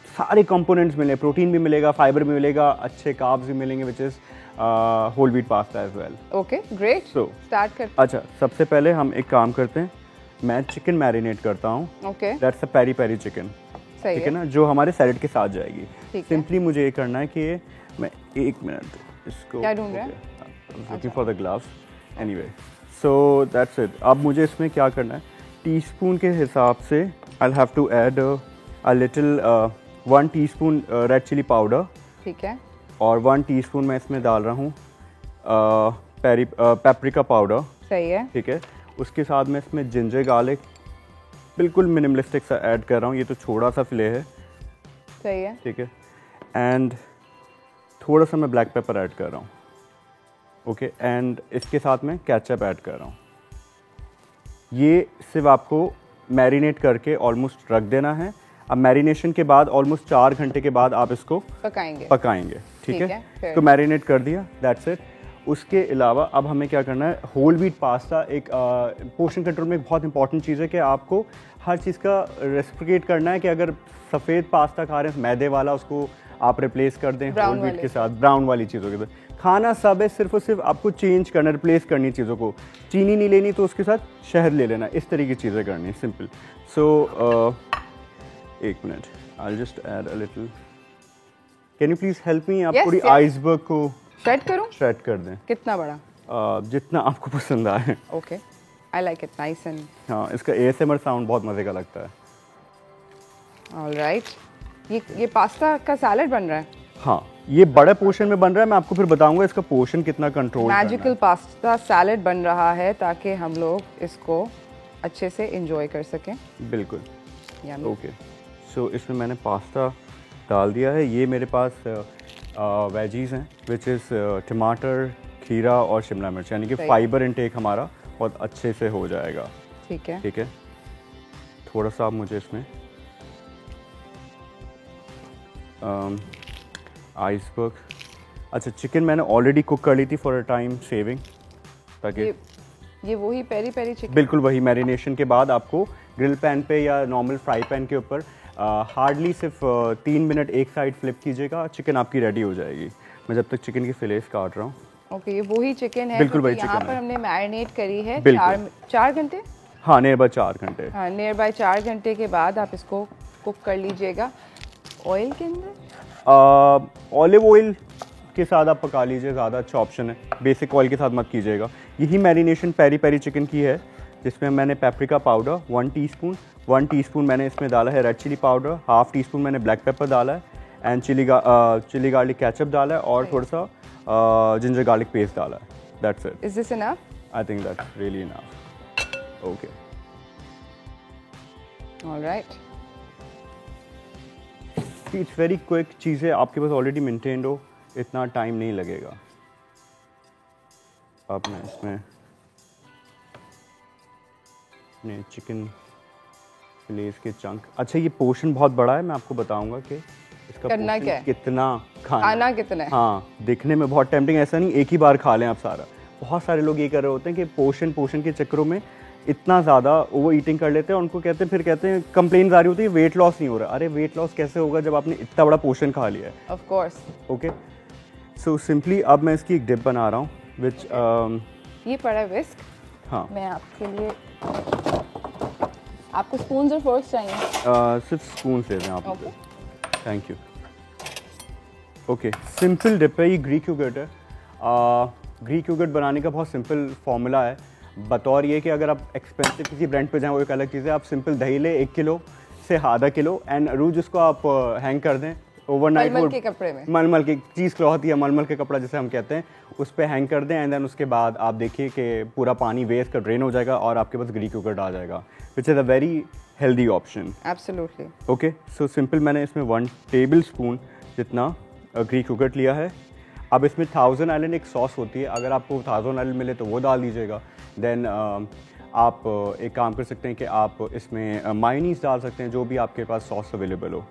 सारे कंपोनेंट्स मिले, प्रोटीन भी मिलेगा, फाइबर भी मिलेगा, अच्छे कार्ब्स भी मिलेंगे, which is whole wheat pasta as well. Okay, great. So start करते हैं। अच्छा, सबसे पहले हम एक काम करते हैं, मैं चिकन मैरिनेट करता हूँ। Okay, that's a peri peri chicken. ठीक है ना, जो हमारे सैलेड के साथ जाएगी। सिंपली मुझे ये करना है कि मैं 1 मिनट इसको क्या ढूंढ रहे हैं? Looking for the gloves. Anyway, so that's it. अब मुझे इसमें क्या करना है, टीस्पून के हिसाब से I will have to add a little 1 teaspoon red chili powder. ठीक है। और 1 टीस्पून मैं इसमें डाल रहा हूँ पेपरिका पाउडर। सही है। ठीक है। उसके साथ मैं इसमें जिंजर गार्लिक बिल्कुल मिनिमलिस्टिक सा ऐड कर रहा हूँ, ये तो छोटा सा फिले है। सही है। ठीक है। एंड थोड़ा सा मैं ब्लैक पेपर ऐड कर रहा हूँ। ओके, एंड इसके साथ मैं केचप ऐड कर रहा हूँ। ये सिर्फ आपको मैरिनेट करके ऑलमोस्ट रख देना है। अब मैरिनेशन के बाद ऑलमोस्ट 4 घंटे के बाद आप इसको पकाएंगे। ठीक है, तो मैरिनेट कर दिया, दैट्स इट। उसके अलावा अब हमें क्या करना है, होल व्हीट पास्ता एक पोर्शन कंट्रोल में एक बहुत इंपॉर्टेंट चीज़ है कि आपको हर चीज़ का रेस्पिकेट करना है कि अगर सफ़ेद पास्ता खा रहे हैं मैदे वाला, उसको आप रिप्लेस कर दें होल व्हीट के साथ, ब्राउन वाली चीज़ों के साथ। खाना सब है, सिर्फ और सिर्फ आपको चेंज करना, रिप्लेस करनी चीज़ों को। चीनी नहीं लेनी तो उसके साथ शहद ले लेना, इस तरीके की चीज़ें करनी, सिंपल। सो एक minute, I just add a little, can you please help me? आप पूरी आइसबर्ग को श्रेड करूं? श्रेड कर दें। कितना बड़ा? जितना आपको पसंद आए। Okay, I like it nice and. हाँ, इसका ASMR साउंड बहुत मजे का लगता है। ऑलराइट, ये पास्ता का सैलेड बन रहा है? हाँ, ये बड़े पोर्शन में बन रहा है। मैं आपको फिर बताऊंगा इसका पोर्शन कितना कंट्रोल करना है। मैजिकल पास्ता सैलेड बन रहा है ताकि हम लोग इसको अच्छे से एंजॉय कर सकें। बिल्कुल। ओके, सो इसमें मैंने पास्ता डाल दिया है। ये मेरे पास वेजीज हैं, विच इज़ टमाटर, खीरा और शिमला मिर्च, यानी कि फाइबर इनटेक हमारा बहुत अच्छे से हो जाएगा। ठीक है, ठीक है। थोड़ा सा आप मुझे इसमें आइसबर्ग, अच्छा चिकन मैंने ऑलरेडी कुक कर ली थी फॉर अ टाइम सेविंग, ताकि ये वही पेरी पेरी चिकन, बिल्कुल वही। मैरिनेशन के बाद आपको ग्रिल पैन पे या नॉर्मल फ्राई पैन के ऊपर हार्डली सिर्फ 3 मिनट एक साइड फ्लिप कीजिएगा, चिकन आपकी रेडी हो जाएगी। मैं जब तक चिकन की फिलेस काट रहा हूँ। ओके, ये वही चिकन है, बिल्कुल वही यहाँ चिकन पर हमने मैरिनेट करी है 4 घंटे। हाँ, नियर बाय 4 घंटे। हाँ, नियर बाय 4 घंटे के बाद आप इसको कुक कर लीजिएगा ऑयल के अंदर। ऑलिव ऑयल के साथ आप पका लीजिए, ज़्यादा अच्छा ऑप्शन है। बेसिक ऑयल के साथ मत कीजिएगा। यही मैरिनेशन पेरी पेरी चिकन की है, जिसमें मैंने पेपरिका पाउडर 1 टीस्पून मैंने इसमें डाला है, रेड चिली पाउडर 1/2 टीस्पून मैंने ब्लैक पेपर डाला है, एंड चिली गार्लिक केचप डाला है, और थोड़ा सा जिंजर गार्लिक पेस्ट डाला है। That's it. Is this enough? I think that's really enough. Okay, alright. It's very quick. चीज़ें आपके पास ऑलरेडी मेंटेन्ड हो, इतना टाइम नहीं लगेगा। अब मैं इसमें अपने चिकन फिलेस के चंक, अच्छा ये पोर्शन बहुत बड़ा है, मैं आपको बताऊंगा कि इसका करना क्या है, कितना खाना कितना है। हाँ, दिखने में बहुत टेम्पटिंग, ऐसा नहीं एक ही बार खा लें आप सारा। बहुत सारे लोग ये कर रहे होते हैं कि पोर्शन के चक्करों में इतना ज़्यादा ओवर ईटिंग कर लेते हैं, उनको कहते हैं, फिर कहते हैं कंप्लेन आ रही होती है वेट लॉस नहीं हो रहा। अरे वेट लॉस कैसे होगा जब आपने इतना बड़ा पोर्शन खा लिया है? Of course. Okay, so simply अब मैं इसकी एक डिप बना रहा हूँ, विच ये पड़ा है विस्क। हाँ, मैं आपके लिए, आपको स्पून्स और फोर्क्स चाहिए? सिर्फ स्पून से दें आप मुझे, thank you. Okay, simple dip है, ये ग्रीक योगर्ट है। ग्रीक योगर्ट बनाने का बहुत सिंपल फार्मूला है, बतौर ये कि अगर आप एक्सपेंसिव किसी ब्रांड पे जाएं वो एक अलग चीज़ है। आप सिंपल दही ले 1 किलो से आधा किलो, एंड रोज उसको आप हैंग कर दें ओवरनाइट, मलमल के कपड़े में, मलमल के चीज़ क्लॉथ या मलमल के कपड़ा जैसे हम कहते हैं, उस पर हैंग कर दें। एंड देन उसके बाद आप देखिए कि पूरा पानी वेस्ट का ड्रेन हो जाएगा और आपके पास ग्रीक योगर्ट आ जाएगा, which is a very healthy option. Absolutely. Okay, so simple मैंने इसमें 1 टेबल स्पून जितना ग्रीक योगर्ट लिया है। अब इसमें थाउजेंड आइलैंड एक सॉस होती है, अगर आपको थाउजेंड आइलैंड मिले तो वो डाल दीजिएगा। देन आप एक काम कर सकते हैं कि आप इसमें मायोनीज डाल सकते हैं, जो भी आपके पास सॉस अवेलेबल हो।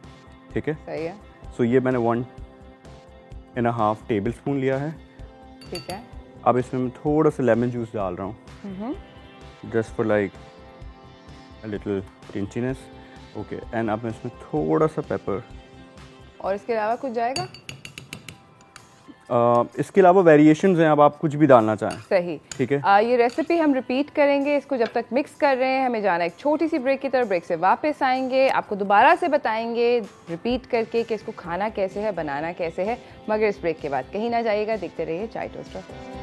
ठीक है, सही है। सो ये मैंने 1.5 टेबल स्पून लिया है। ठीक है, अब इसमें मैं थोड़ा सा लेमन जूस डाल रहा हूँ, just for like a little tanginess. Okay, and अब मैं इसमें थोड़ा सा पेपर, और इसके अलावा कुछ जाएगा? इसके अलावा वेरिएशंस हैं, अब आप कुछ भी डालना चाहें। सही, ठीक है। ये रेसिपी हम रिपीट करेंगे, इसको जब तक मिक्स कर रहे हैं हमें जाना एक छोटी सी ब्रेक की तरफ। ब्रेक से वापस आएंगे, आपको दोबारा से बताएंगे रिपीट करके कि इसको खाना कैसे है, बनाना कैसे है, मगर इस ब्रेक के बाद कहीं ना जाइएगा, देखते रहिए Chai toaster.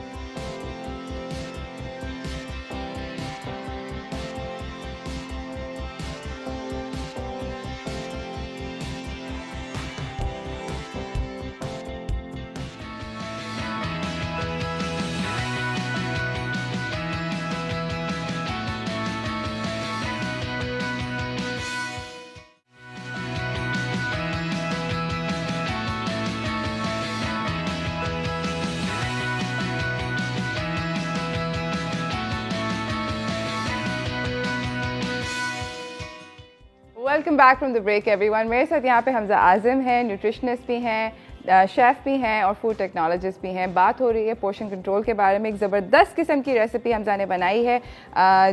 Welcome back from the break everyone. मेरे साथ यहाँ पे हमजा आज़म है, न्यूट्रिशनिस्ट भी हैं, शेफ़ भी हैं और फूड टेक्नोलॉजिस्ट भी हैं। बात हो रही है पोर्शन कंट्रोल के बारे में। एक ज़बरदस्त किस्म की रेसिपी हमजा ने बनाई है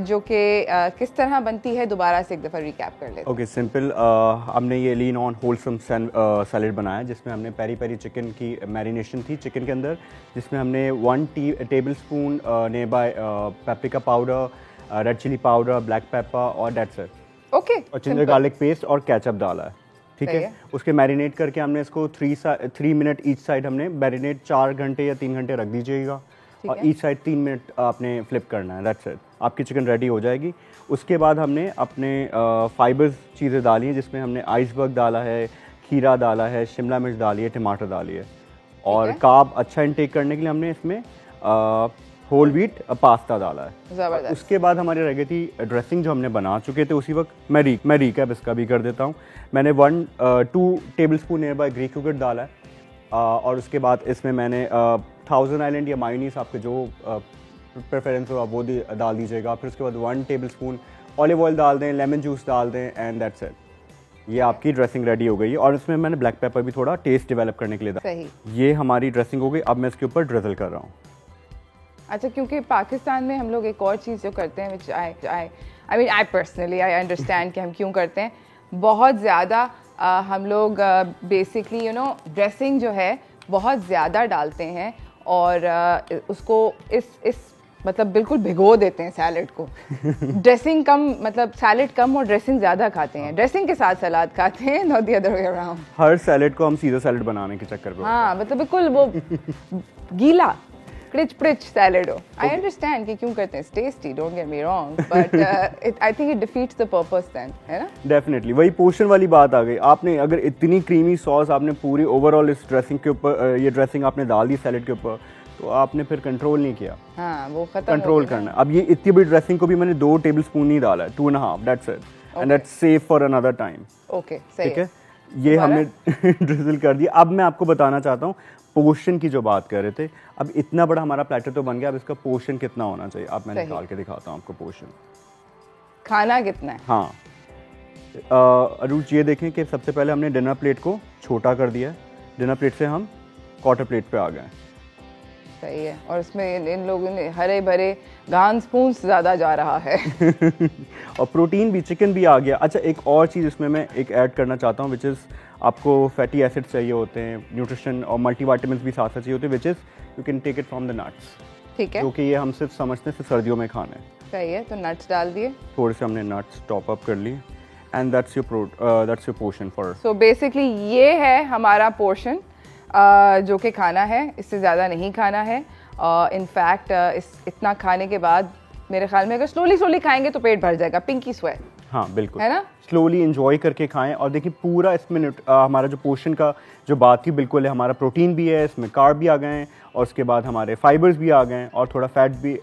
जो कि किस तरह बनती है, दोबारा से एक दफ़ा रिकैप कर लेते हैं। Okay, simple. हमने ये लीन ऑन होलसम सैलेड बनाया जिसमें हमने पेरी पेरी चिकन की मैरिनेशन थी चिकन के अंदर, जिसमें हमने 1 टेबल स्पून ने बाय paprika powder, red chili powder, black pepper और डेट्स इट। ओके, और जिंजर गार्लिक पेस्ट और केचप डाला है, ठीक है। उसके मैरिनेट करके हमने इसको 3 मिनट ईच साइड हमने मैरिनेट 4 घंटे या 3 घंटे रख दीजिएगा और ईच साइड 3 मिनट आपने फ्लिप करना है। दैट्स इट, आपकी चिकन रेडी हो जाएगी। उसके बाद हमने अपने फाइबर्स चीज़ें डाली हैं जिसमें हमने आइसबर्ग डाला है, खीरा डाला है, शिमला मिर्च डाली है, टमाटर डाली है और कार्ब अच्छा इंटेक करने के लिए हमने इसमें होल व्हीट पास्ता डाला है। उसके बाद हमारी रह गई थी ड्रेसिंग जो हमने बना चुके थे उसी वक्त। मैं रिकैप इसका भी कर देता हूँ। मैंने 2 टेबल स्पून नियर बाय ग्रीक योगर्ट डाला है और उसके बाद इसमें मैंने 1000 आइलैंड या मायोनीज, आपके जो प्रेफरेंस हो आप वो डाल दीजिएगा। फिर उसके बाद 1 टेबल स्पून ऑलिव ऑयल डाल दें, लेमन जूस डाल दें एंड दैट्स इट। ये आपकी ड्रेसिंग रेडी हो गई है और इसमें मैंने ब्लैक पेपर भी थोड़ा टेस्ट डेवलप करने के लिए डाला। ये हमारी ड्रेसिंग हो गई। अब मैं इसके ऊपर ड्रिजल कर रहा हूँ। अच्छा, क्योंकि पाकिस्तान में हम लोग एक और चीज़ जो करते हैं विच आई पर्सनली आई अंडरस्टैंड कि हम क्यों करते हैं। बहुत ज़्यादा हम लोग बेसिकली ड्रेसिंग जो है बहुत ज़्यादा डालते हैं और उसको इस मतलब बिल्कुल भिगो देते हैं सैलेड को। ड्रेसिंग कम, मतलब सैलेड कम और ड्रेसिंग ज़्यादा खाते हैं, ड्रेसिंग के साथ सलाद खाते हैं, not the other way around. Her salad को हम सीधा सैलेड बनाने के चक्कर में, हाँ मतलब बिल्कुल वो गीला प्रिच सैलेड हो। आई अंडरस्टैंड कि क्यों करते हैं, tasty, don't get me wrong, but I think it defeats the purpose then, है ना। डेफिनेटली वही पोर्शन वाली बात आ गई। आपने अगर इतनी क्रीमी सॉस आपने पूरी ओवरऑल इस ड्रेसिंग के ऊपर, ये ड्रेसिंग आपने डाल दी सैलेड के ऊपर, तो आपने फिर कंट्रोल नहीं किया। हाँ, वो खत्म कंट्रोल करना। अब ये इतनी बड़ी ड्रेसिंग को भी मैंने 2 टेबल स्पून ही डाला है, 2.5, that's it, and that's safe for another time. Okay, सही है। ये हमने ड्रिजल कर दिया। अब मैं आपको बताना चाहता हूँ पोर्शन की जो बात कर रहे थे। अब इतना बड़ा हमारा प्लेटर तो बन गया, अब इसका पोर्शन कितना होना चाहिए अब मैं निकाल के दिखाता हूँ आपको पोर्शन। खाना कितना है? हाँ, अरूज ये देखें कि सबसे पहले हमने डिनर प्लेट को छोटा कर दिया है। डिनर प्लेट से हम क्वार्टर प्लेट पे आ गए। सही है। और इसमें इन लोगों ने हरे भरे गान स्पून ज़्यादा जा रहा है। और प्रोटीन भी, चिकन भी आ गया। अच्छा, एक और चीज़ इसमें मैं एक ऐड करना चाहता हूँ विच इज़ आपको फैटी एसिड्स चाहिए होते हैं, न्यूट्रिशन और मल्टीविटामिन्स भी साथ साथ चाहिए होते हैं, which is you can take it from the nuts. ठीक है, क्योंकि ये हम सिर्फ समझते हैं सिर्फ सर्दियों में खाना है। सही है, तो नट्स डाल दिए, थोड़े से हमने नट्स टॉप अप कर लिए and that's your portion for. So basically ये है हमारा पोर्शन जो कि खाना है, इससे ज़्यादा नहीं खाना है। इनफैक्ट इतना खाने के बाद मेरे ख्याल में अगर स्लोली खाएंगे तो पेट भर जाएगा। पिंकी स्वेट। हाँ बिल्कुल, है ना, स्लोली एंजॉय करके खाएं। और देखिए पूरा इसमें हमारा जो पोर्शन का जो बात थी बिल्कुल है, हमारा प्रोटीन भी है, इसमें कार्ब भी आ गए हैं और उसके बाद हमारे फाइबर्स भी आ गए हैं और थोड़ा फैट भी,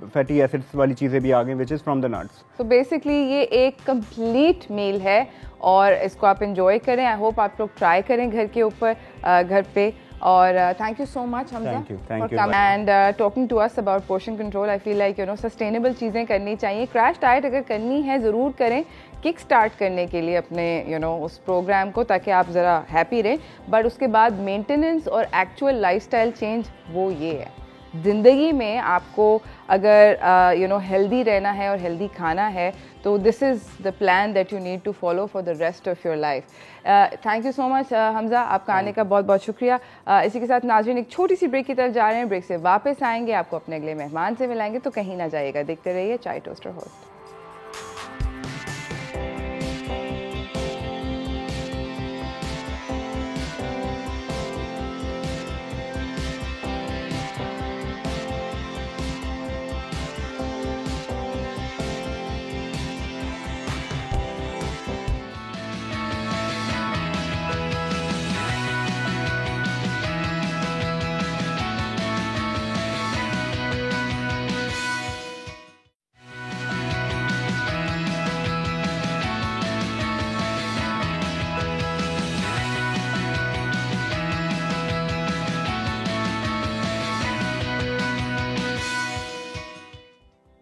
फैटी एसिड्स वाली चीज़ें भी आ गई which is from the nuts. तो बेसिकली ये एक कंप्लीट मील है और इसको आप एंजॉय करें। आई होप आप लोग ट्राई करें घर के ऊपर, घर पे। और thank you so much Hamza for coming and talking to us about portion control. I feel like sustainable चीज़ें करनी चाहिए। क्रैश डाइट अगर करनी है ज़रूर करें, किक स्टार्ट करने के लिए अपने उस प्रोग्राम को, ताकि आप ज़रा हैप्पी रहें। बट उसके बाद मेंटेनेंस और एक्चुअल लाइफस्टाइल चेंज वो ये है। ज़िंदगी में आपको अगर हेल्दी रहना है और हेल्दी खाना है तो this is the plan that you need to follow for the rest of your life. Thank you so much Hamza, आपका आने का बहुत बहुत शुक्रिया। इसी के साथ नाज़रीन एक छोटी सी ब्रेक की तरफ जा रहे हैं। ब्रेक से वापस आएंगे, आपको अपने अगले मेहमान से मिलाएंगे, तो कहीं ना जाइएगा, देखते रहिए Chai toaster host.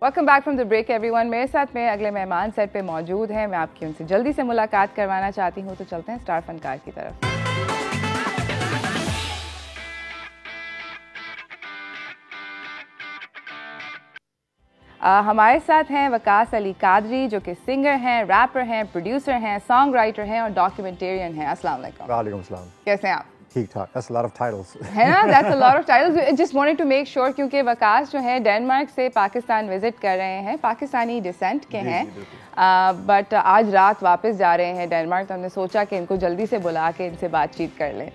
Welcome back from the break everyone. मेरे साथ में अगले मेहमान सेट पे मौजूद हैं। मैं आपकी उनसे जल्दी से मुलाकात करवाना चाहती हूँ, तो चलते हैं स्टार फनकार की तरफ। हमारे साथ हैं वकास अली कादरी, जो कि सिंगर हैं, रैपर हैं, प्रोड्यूसर हैं, सॉन्ग राइटर हैं और डॉक्यूमेंटेरियन हैं। अस्सलाम वालेकुम। वालेकुम सलाम। कैसे हैं आप? ठीक ठाक। That's a lot of titles. है ना, that's a lot of titles. I just wanted to make sure, क्योंकि वकास जो है डेनमार्क से पाकिस्तान विजिट कर रहे हैं, पाकिस्तानी डिसेंट के हैं, बट आज रात वापस जा रहे हैं डेनमार्क, तो हमने सोचा कि इनको जल्दी से बुला के इनसे बातचीत कर लें।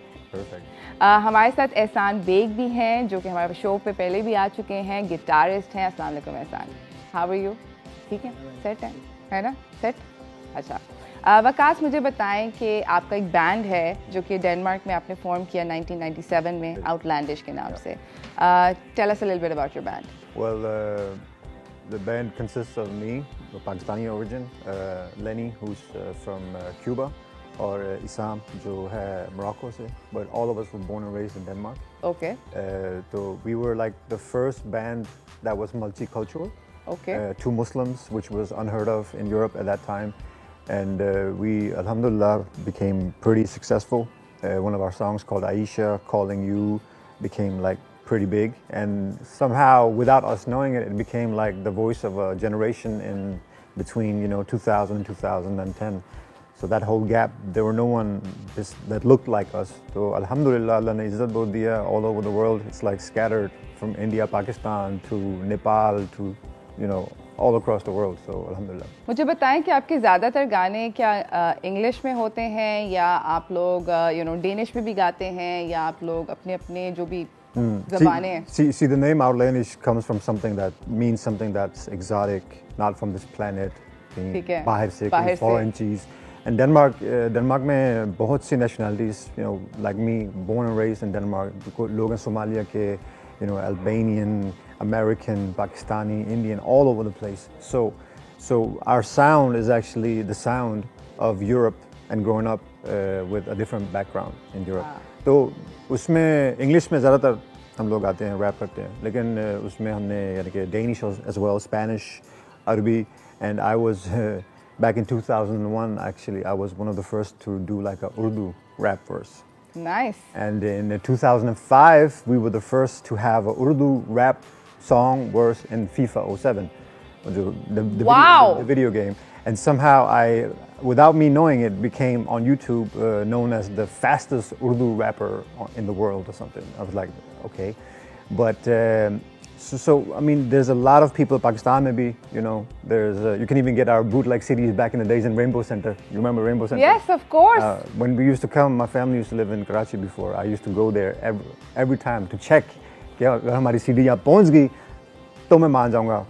हमारे साथ एहसान बेग भी हैं, जो कि हमारे शो पे पहले भी आ चुके हैं, गिटारिस्ट हैं। अस्सलाम वालेकुम एहसान, हाउ आर यू? ठीक है, सेट है ना, सेट। अच्छा वकास, मुझे बताएं कि आपका एक बैंड है जो कि डेनमार्क में आपने फॉर्म किया 1997 में, आउटलैंडिश के नाम से। Tell us a little bit about your band. Well, the band consists of me, of Pakistani origin, Lenny, who's from Cuba, और Isam, जो है Morocco से, but all of us were born and raised in Denmark. Okay. So we were like the first band that was multicultural. Okay. Two Muslims, which was unheard of in Europe at that time. And we, alhamdulillah, became pretty successful. One of our songs called Aisha, Calling You, became like pretty big. And somehow, without us knowing it, it became like the voice of a generation in between, 2000 and 2010. So that whole gap, there were no one that looked like us. So alhamdulillah, Allah ne izzat bahut diya all over the world. It's like scattered from India, Pakistan to Nepal to, all across the world. So alhamdulillah. मुझे बताएं कि आपके ज़्यादातर गाने क्या English में होते हैं, या आप लोग डेनिश में भी गाते हैं, या आप लोग अपने जो भी ज़बानें हैं? See, the name Outlandish comes from something that means something that's exotic, not from this planet. ठीक है, बाहर से foreign चीज़. And Denmark में बहुत सी nationalities, like me, born and raised in Denmark. लोग हैं सोमालिया के, Albanian, American, Pakistani, Indian, all over the place. So our sound is actually the sound of Europe and growing up with a different background in Europe. तो उसमें English में ज़्यादातर हम लोग आते हैं, rap करते हैं, लेकिन उसमें हमने यानी कि Danish as well, Spanish, Arabic, and I was back in 2001 actually, I was one of the first to do like a Urdu rap verse. Nice. And in 2005, we were the first to have a Urdu rap song verse in FIFA 07, the video game. And somehow without me knowing it, became on YouTube known as the fastest Urdu rapper in the world or something. I was like, okay. But so I mean, there's a lot of people, Pakistan maybe, there's, you can even get our bootleg CDs back in the days in Rainbow Center. You remember Rainbow Center? Yes, of course. When we used to come, my family used to live in Karachi before. I used to go there every time to check कि अगर हमारी CD यहाँ पहुँच गई, तो मैं मान जाऊँगा,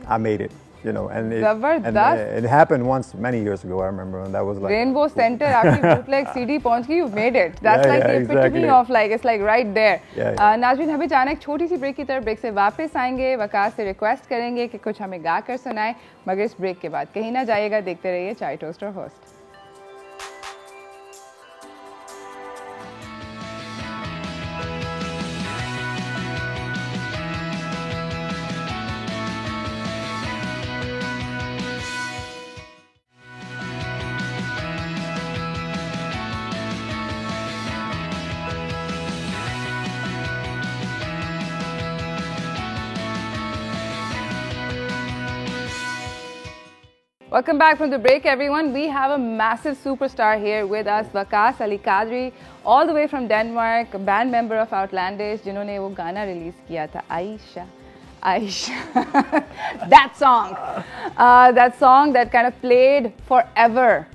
I made it. And it happened once many years ago, I remember, and that was like Rainbow Center, आपकी bootleg CD पहुंच गई, you made it. That's the epitome of it's like right there. नाज़रीन, हमें जाना एक छोटी सी break की तरफ। ब्रेक से वापस आएंगे, वकास से रिक्वेस्ट करेंगे कि कुछ हमें गा कर सुनाए, मगर इस ब्रेक के बाद कहीं ना जाइएगा, देखते रहिए चाय टोस्ट और host. Welcome back from the break, everyone. We have a massive superstar here with us, Waqas Ali Qadri, all the way from Denmark, a band member of Outlandish, जिन्होंने वो गाना रिलीज किया था, Aisha. That song that kind of played forever.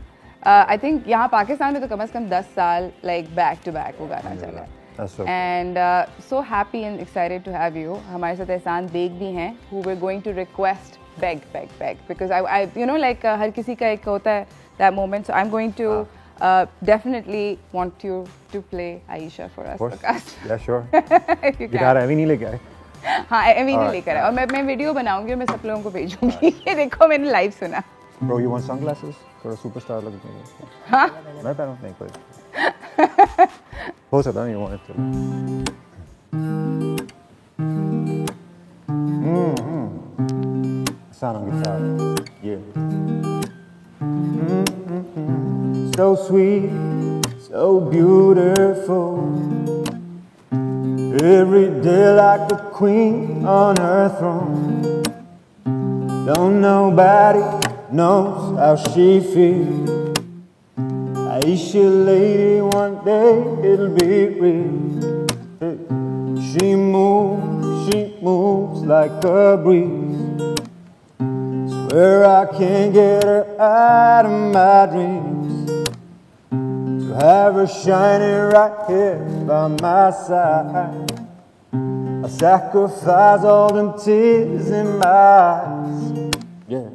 I think यहाँ पाकिस्तान में तो कम से कम 10 साल like back to back वो गाना चला है. So and so happy and excited to have you. हमारे साथ एहसान बेग भी हैं, who we're going to request beg because I like हर किसी का एक होता है that moment, so I'm going to definitely want you to play Aisha for us. Yeah, sure. Guitar अभी नहीं लेके आए? हाँ, अभी नहीं लेकर आए, और मैं वीडियो बनाऊंगी और मैं सब लोगों को भेजूंगी। ये देखो, मैंने लाइव सुना। Bro, you want sunglasses? थोड़ा superstar लग रही है। हाँ? मैं पहनूं? नहीं कोई। हो सकता है you want it to. sound on guitar. Yeah. So sweet, so beautiful. Every day like a queen on her throne. Don't nobody knows how she feels. Aisha lady, one day it'll be real. She moves like a breeze. Swear I can't get her out of my dreams. To have her shining right here by my side, I sacrifice all them tears in my eyes. Yeah,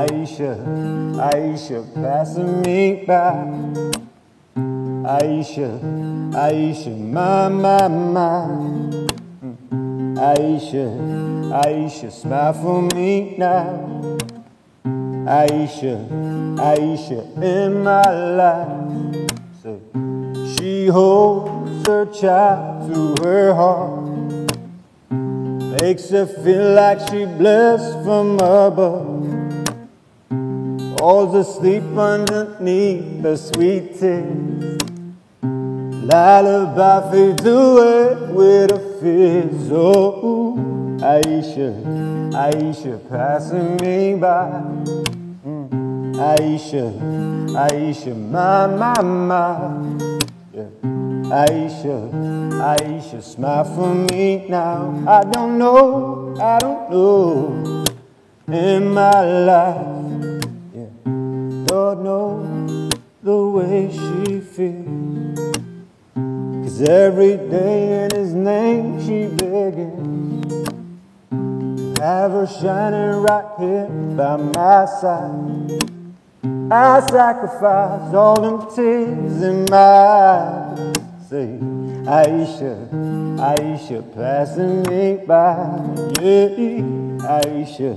Aisha, Aisha, passing me by. Aisha, Aisha, my. Aisha, Aisha, smile for me now. Aisha, Aisha, in my life. So she holds her child to her heart, makes her feel like she blessed from above. Falls asleep underneath the sweet tears. Lullaby fades away with a fizz. Oh, Aisha, Aisha, passing me by. Aisha, Aisha, my. Yeah. Aisha, Aisha, smile for me now. I don't know in my life. Yeah. Lord knows the way she feels. 'Cause every day in His name she begging. Have her shining right here by my side. I sacrifice all them tears in my eyes. Say, Aisha, Aisha, passing me by. Yeah, Aisha,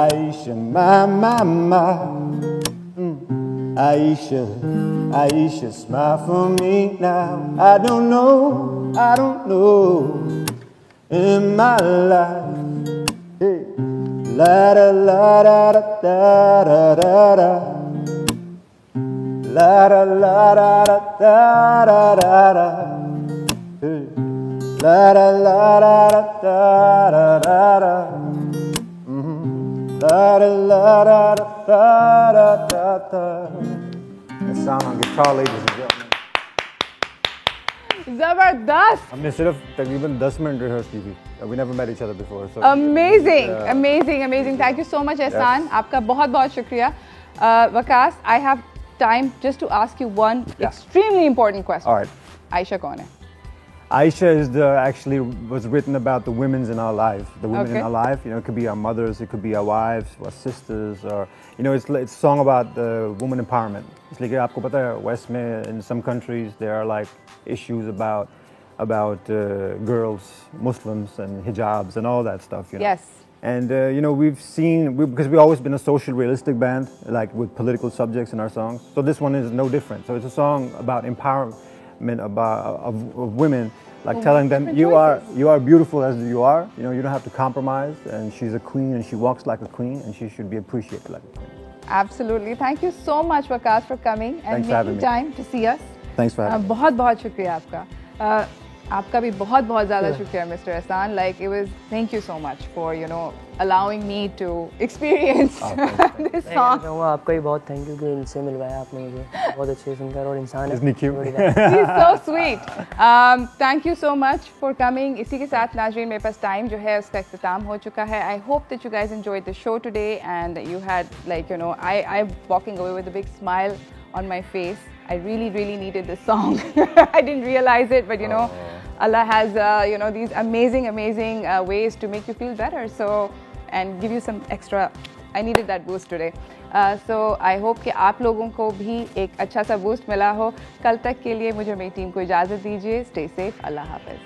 Aisha, my. Aisha, Aisha, smile for me now. I don't know in my life. Hey. La da la da da da da da. La da la da da da da da. Hey. La da la da da da da da. La da la da da da da da. The sound on guitar, ladies and gentlemen. जबरदस्त. हमने सिर्फ तकरीबन 10 minute rehearse की थी. We never met each other before. So Amazing. Thank you so much, Ehsan. आपका बहुत शुक्रिया. Waqas, I have time just to ask you one extremely important question. All right. Aisha कौन है? Aisha is actually was written about the women's in our lives. The women in our life, you know, it could be our mothers, it could be our wives, our sisters, or you know, it's a song about woman empowerment. इसलिए कि आपको पता है, West में in some countries there are like issues about girls, Muslims, and hijabs and all that stuff. You know? Yes. And you know, because we've always been a social realistic band, like with political subjects in our songs. So this one is no different. So it's a song about empowerment of women, like telling them you are beautiful as you are. You know, you don't have to compromise. And she's a queen, and she walks like a queen, and she should be appreciated like a queen. Absolutely. Thank you so much, Waqas, for coming and making time to see us. Thanks for having me. बहुत शुक्रिया आपका. आपका भी बहुत ज़्यादा शुक्रिया, Mr. Ehsan. Like it was, thank you so much for allowing me to experience this song. आपका भी बहुत थैंक यू कि इनसे मिलवाया आपने मुझे. बहुत अच्छे सिंगर और इंसान है. Isn't he cute? He's so sweet. Thank you so much for coming. इसी के साथ नाज़रीन मेरे पास टाइम जो है उसका इख्तिताम हो चुका है. I hope that you guys enjoyed the show today and you had I'm walking away with a big smile on my face. I really needed this song. I didn't realize it, but Allah has these amazing ways to make you feel better. So and give you some extra. I needed that boost today. So I hope कि आप लोगों को भी एक अच्छा सा boost मिला हो. कल तक के लिए मुझे मेरी टीम को इजाज़त दीजिए. Stay safe. Allah Hafiz.